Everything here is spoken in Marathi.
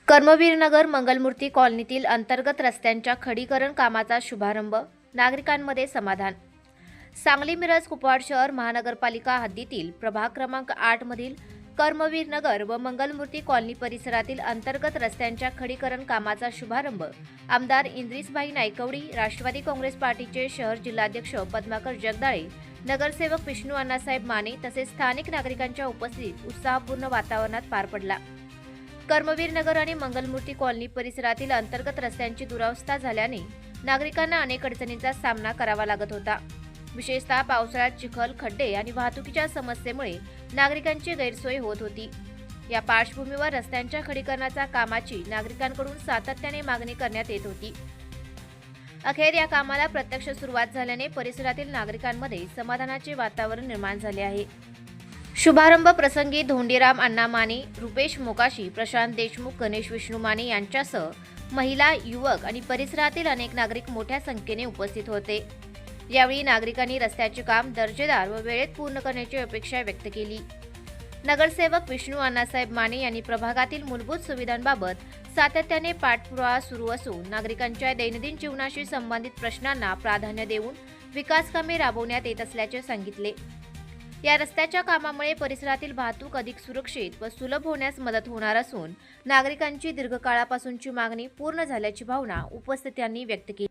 कर्मवीरनगर मंगलमूर्ती कॉलनीतील अंतर्गत रस्त्यांच्या खडीकरण कामाचा शुभारंभ, नागरिकांमध्ये समाधान। सांगली मिरज कुपवाड शहर महानगरपालिका हद्दीतील प्रभाग क्रमांक 8 मधील कर्मवीरनगर व मंगलमूर्ती कॉलनी परिसरातील अंतर्गत रस्त्यांच्या खडीकरण कामाचा शुभारंभ आमदार इंद्रिसभाई नायकवडी, राष्ट्रवादी काँग्रेस पार्टीचे शहर जिल्हाध्यक्ष पद्माकर जगदाळे, नगरसेवक विष्णू अण्णासाहेब माने तसेच स्थानिक नागरिकांच्या उपस्थितीत उत्साहपूर्ण वातावरणात पार पडला। कर्मवीरनगर आणि मंगलमूर्ती कॉलनी परिसरातील अंतर्गत रस्त्यांची दुरावस्था झाल्याने नागरिकांना अनेक अडचणींचा सामना करावा लागत होता। विशेषतः पावसाळ्यात चिखल, खड्डे आणि वाहतुकीच्या समस्येमुळे नागरिकांची गैरसोय होत होती। या पार्श्वभूमीवर रस्त्यांच्या खडीकरणाच्या कामाची नागरिकांकडून सातत्याने मागणी करण्यात येत होती। अखेर या कामाला प्रत्यक्ष सुरुवात झाल्याने परिसरातील नागरिकांमध्ये समाधानाचे वातावरण निर्माण झाले आहे। शुभारंभ प्रसंगी धोंडीराम अण्णा माने, रुपेश मोकाशी, प्रशांत देशमुख, गणेश विष्णू माने यांच्यासह महिला, युवक आणि परिसरातील अनेक नागरिक मोठ्या संख्येने उपस्थित होते। यावेळी नागरिकांनी रस्त्याचे काम दर्जेदार व वेळेत पूर्ण करण्याची अपेक्षा व्यक्त केली। नगरसेवक विष्णू अण्णासाहेब माने यांनी प्रभागातील मूलभूत सुविधांबाबत सातत्याने पाठपुरावा सुरू असून नागरिकांच्या दैनंदिन जीवनाशी संबंधित प्रश्नांना प्राधान्य देऊन विकास कामे राबवण्यात येत असल्याचे सांगितले। या रस्त्याच्या कामामुळे परिसरातील वाहतूक अधिक सुरक्षित व सुलभ होण्यास मदत होणार असून नागरिकांची दीर्घकाळापासूनची मागणी पूर्ण झाल्याची भावना उपस्थितांनी व्यक्त केली।